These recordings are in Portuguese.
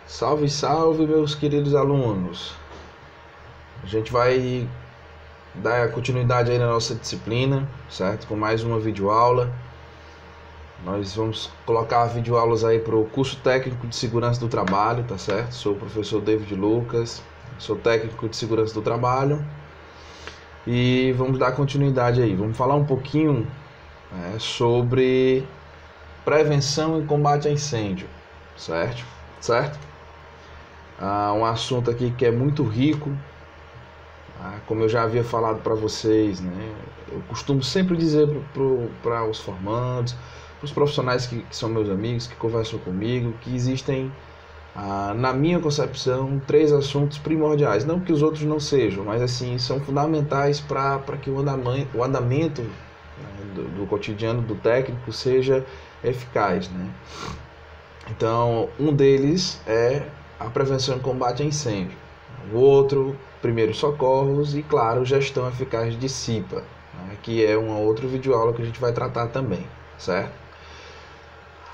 Salve, salve, meus queridos alunos! A gente vai dar continuidade aí na nossa disciplina, certo? Com mais uma videoaula. Nós vamos colocar videoaulas aí para o curso técnico de segurança do trabalho, tá certo? Sou o professor David Lucas, sou técnico de segurança do trabalho e vamos dar continuidade aí. Vamos falar um pouquinho sobre prevenção e combate a incêndio, certo? Um assunto aqui que é muito rico, como eu já havia falado para vocês, né? Eu costumo sempre dizer para os formandos, para os profissionais que são meus amigos, que conversam comigo, que existem, na minha concepção, 3 assuntos primordiais. Não que os outros não sejam, mas assim, são fundamentais para que o andamento do cotidiano do técnico seja eficaz, né? Então, um deles é a prevenção e combate a incêndio. O outro, primeiros socorros e, claro, gestão eficaz de CIPA, né, que é uma outra videoaula que a gente vai tratar também, certo?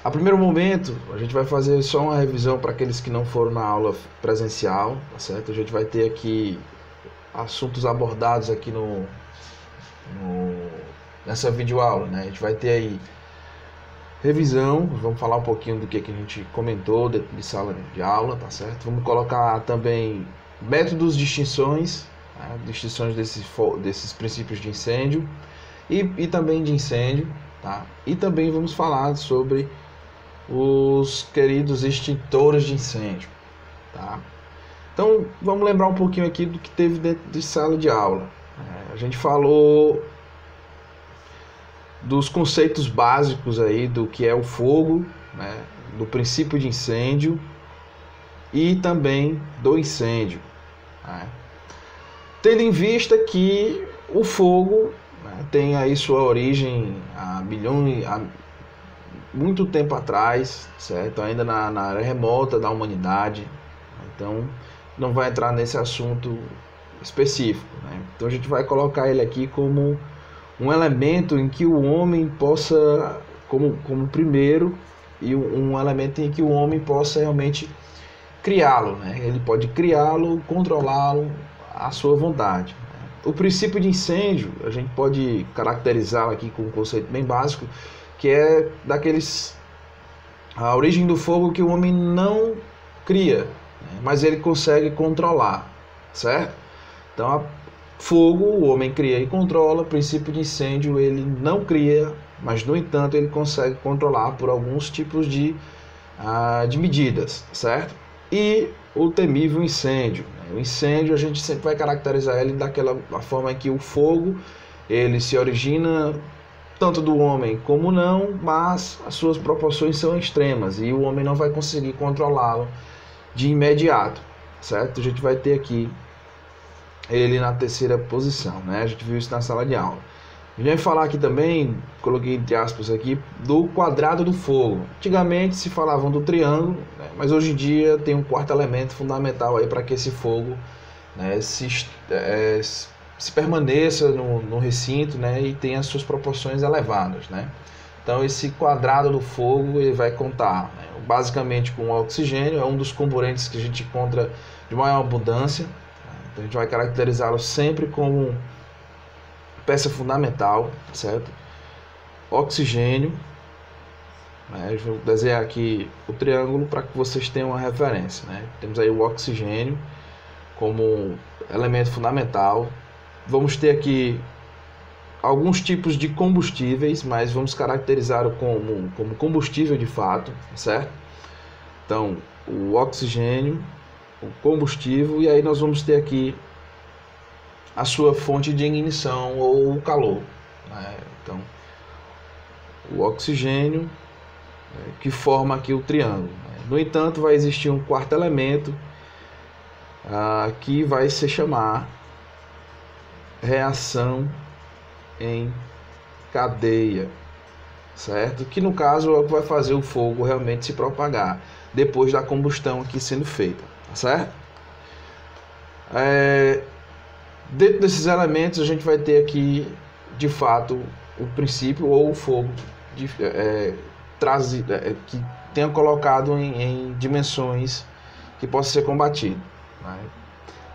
A primeiro momento, a gente vai fazer só uma revisão para aqueles que não foram na aula presencial, tá certo? A gente vai ter aqui assuntos abordados aqui nessa videoaula, né? A gente vai ter aí revisão, vamos falar um pouquinho do que a gente comentou de sala de aula, tá certo? Vamos colocar também métodos de extinções, né? Distinções desses princípios de incêndio e também de incêndio, tá? E também vamos falar sobre os queridos extintores de incêndio, tá? Então, vamos lembrar um pouquinho aqui do que teve dentro de sala de aula. A gente falou dos conceitos básicos aí do que é o fogo, né, do princípio de incêndio e também do incêndio, né? Tendo em vista que o fogo, né, tem aí sua origem há muito tempo atrás, certo? Ainda na área remota da humanidade. Então não vai entrar nesse assunto específico, né? Então a gente vai colocar ele aqui como um elemento em que o homem possa, como primeiro, e um elemento em que o homem possa realmente criá-lo, né? Ele pode criá-lo, controlá-lo à sua vontade. O princípio de incêndio, a gente pode caracterizá-lo aqui com um conceito bem básico, que é a origem do fogo que o homem não cria, né? Mas ele consegue controlar, certo? Então, fogo, o homem cria e controla. Princípio de incêndio, ele não cria, mas no entanto ele consegue controlar por alguns tipos de medidas, certo? E o temível incêndio. O incêndio, a gente sempre vai caracterizar ele daquela forma em que o fogo, ele se origina tanto do homem como não, mas as suas proporções são extremas e o homem não vai conseguir controlá-lo de imediato, certo? A gente vai ter aqui ele na terceira posição, né? A gente viu isso na sala de aula. A gente vai falar aqui também, coloquei entre aspas aqui, do quadrado do fogo. Antigamente se falavam do triângulo, né? Mas hoje em dia tem um quarto elemento fundamental aí para que esse fogo, né, se permaneça no recinto, né, e tenha as suas proporções elevadas, né? Então esse quadrado do fogo ele vai contar, né, basicamente com o oxigênio, é um dos componentes que a gente encontra de maior abundância. A gente vai caracterizá-lo sempre como peça fundamental, certo? Oxigênio, né? Eu vou desenhar aqui o triângulo para que vocês tenham uma referência, né? Temos aí o oxigênio como elemento fundamental. Vamos ter aqui alguns tipos de combustíveis, mas vamos caracterizá-lo como combustível de fato, certo? Então, o oxigênio, o combustível, e aí nós vamos ter aqui a sua fonte de ignição ou o calor, né? Então, o oxigênio, que forma aqui o triângulo, né? No entanto, vai existir um quarto elemento que vai se chamar reação em cadeia, certo? Que no caso é o que vai fazer o fogo realmente se propagar depois da combustão aqui sendo feita, tá certo? Dentro desses elementos a gente vai ter aqui de fato o princípio ou o fogo que tenha colocado em dimensões que possa ser combatido. Né?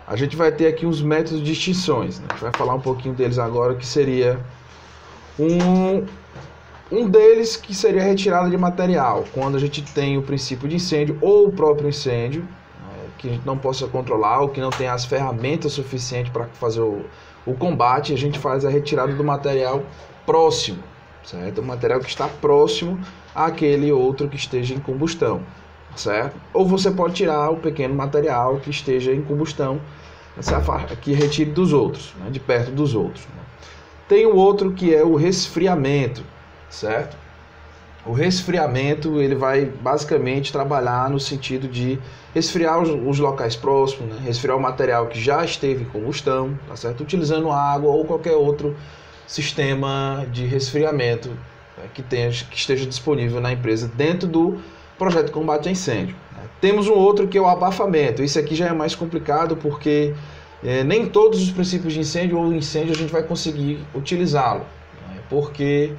A gente vai ter aqui uns métodos de extinções, né? A gente vai falar um pouquinho deles agora, que seria um deles que seria a retirada de material, quando a gente tem o princípio de incêndio ou o próprio incêndio, né, que a gente não possa controlar ou que não tem as ferramentas suficientes para fazer o combate, a gente faz a retirada do material próximo, certo? O material que está próximo àquele outro que esteja em combustão, certo? Ou você pode tirar o pequeno material que esteja em combustão, que retire dos outros, né, de perto dos outros. Né? Tem o outro que é o resfriamento, certo? O resfriamento, ele vai basicamente trabalhar no sentido de resfriar os locais próximos, né? Resfriar o material que já esteve em combustão, tá certo? Utilizando água ou qualquer outro sistema de resfriamento, né, que esteja disponível na empresa dentro do projeto de combate a incêndio. Né? Temos um outro que é o abafamento. Isso aqui já é mais complicado porque nem todos os princípios de incêndio ou incêndio a gente vai conseguir utilizá-lo, né? Porque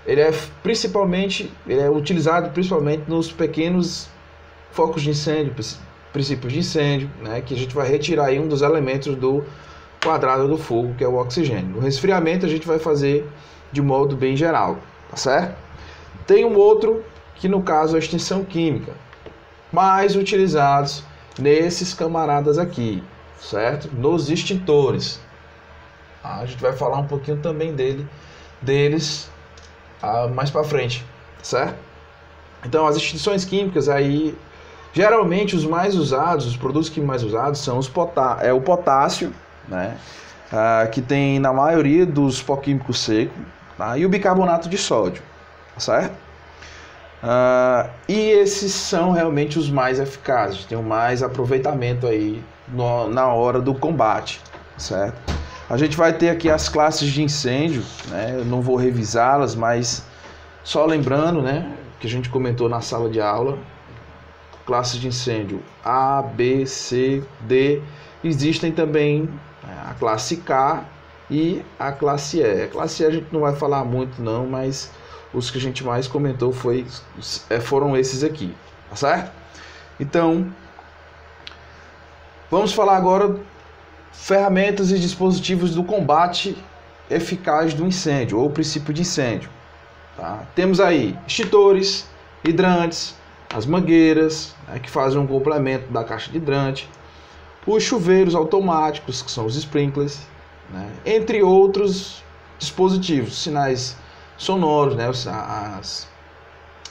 ele é utilizado principalmente nos pequenos focos de incêndio, princípios de incêndio, né, que a gente vai retirar aí um dos elementos do quadrado do fogo, que é o oxigênio. O resfriamento a gente vai fazer de modo bem geral, tá certo? Tem um outro que no caso é a extinção química, mais utilizados nesses camaradas aqui, certo? Nos extintores. A gente vai falar um pouquinho também deles mais para frente, certo? Então as extinções químicas aí, geralmente os mais usados, os produtos que mais usados são o potássio, né? Que tem na maioria dos pó químicos secos, tá? E o bicarbonato de sódio, certo? E esses são realmente os mais eficazes, tem o mais aproveitamento aí na hora do combate, certo? A gente vai ter aqui as classes de incêndio, né? Eu não vou revisá-las, mas só lembrando, né, que a gente comentou na sala de aula, classes de incêndio A, B, C, D, existem também a classe K e a classe E. A classe E a gente não vai falar muito não, mas os que a gente mais comentou foram esses aqui, tá certo? Então, vamos falar agora ferramentas e dispositivos do combate eficaz do incêndio, ou princípio de incêndio. Tá? Temos aí extintores, hidrantes, as mangueiras, né, que fazem um complemento da caixa de hidrante, os chuveiros automáticos, que são os sprinklers, né, entre outros dispositivos, sinais sonoros, né,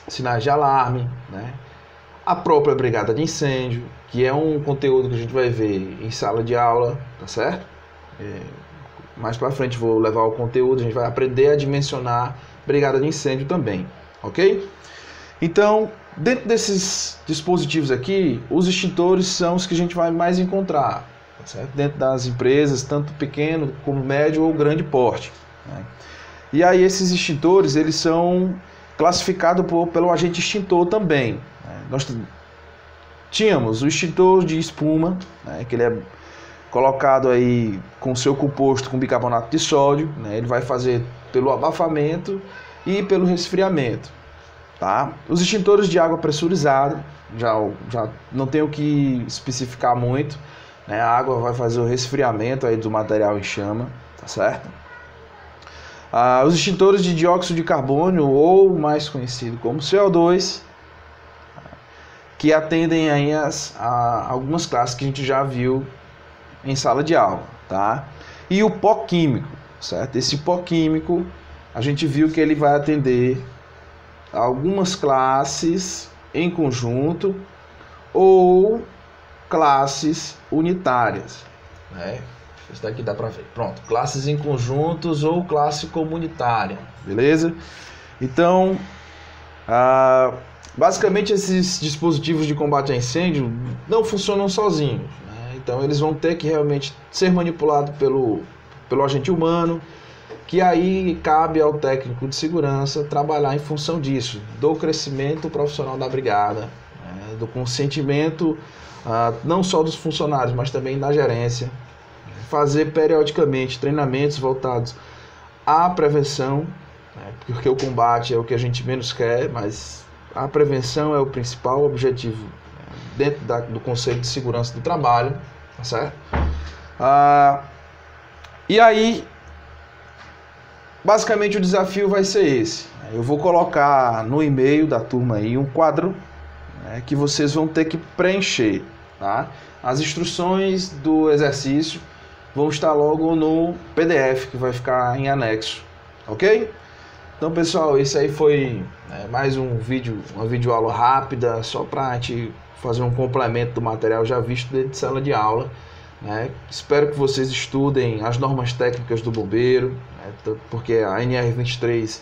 sinais de alarme, né, a própria brigada de incêndio, que é um conteúdo que a gente vai ver em sala de aula, tá certo? Mais para frente vou levar o conteúdo, a gente vai aprender a dimensionar brigada de incêndio também, ok? Então, dentro desses dispositivos aqui, os extintores são os que a gente vai mais encontrar, tá certo? Dentro das empresas, tanto pequeno como médio ou grande porte, né? E aí esses extintores, eles são classificados pelo agente extintor também, né? Nós tínhamos o extintor de espuma, né, que ele é colocado aí com seu composto com bicarbonato de sódio, né, ele vai fazer pelo abafamento e pelo resfriamento. Tá? Os extintores de água pressurizada, já não tenho que especificar muito, né, a água vai fazer o resfriamento aí do material em chama, tá certo? Os extintores de dióxido de carbono, ou mais conhecido como CO2, que atendem aí a algumas classes que a gente já viu em sala de aula, tá? E o pó químico, certo? Esse pó químico, a gente viu que ele vai atender a algumas classes em conjunto ou classes unitárias, né? Isso daqui dá para ver. Pronto, classes em conjuntos ou classe comunitária, beleza? Então, basicamente esses dispositivos de combate a incêndio não funcionam sozinhos, né? Então eles vão ter que realmente ser manipulados pelo agente humano, que aí cabe ao técnico de segurança trabalhar em função disso, do crescimento profissional da brigada, né? Do consentimento não só dos funcionários, mas também da gerência, fazer periodicamente treinamentos voltados à prevenção, né? Porque o combate é o que a gente menos quer, mas a prevenção é o principal objetivo dentro do Conselho de Segurança do Trabalho, tá certo? E aí, basicamente o desafio vai ser esse. Eu vou colocar no e-mail da turma aí um quadro, né, que vocês vão ter que preencher, tá? As instruções do exercício vão estar logo no PDF, que vai ficar em anexo, ok? Então, pessoal, esse aí foi mais um vídeo, uma videoaula rápida, só para a gente fazer um complemento do material já visto dentro de sala de aula, né? Espero que vocês estudem as normas técnicas do bombeiro, né? Porque a NR23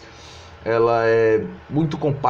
ela é muito compacta.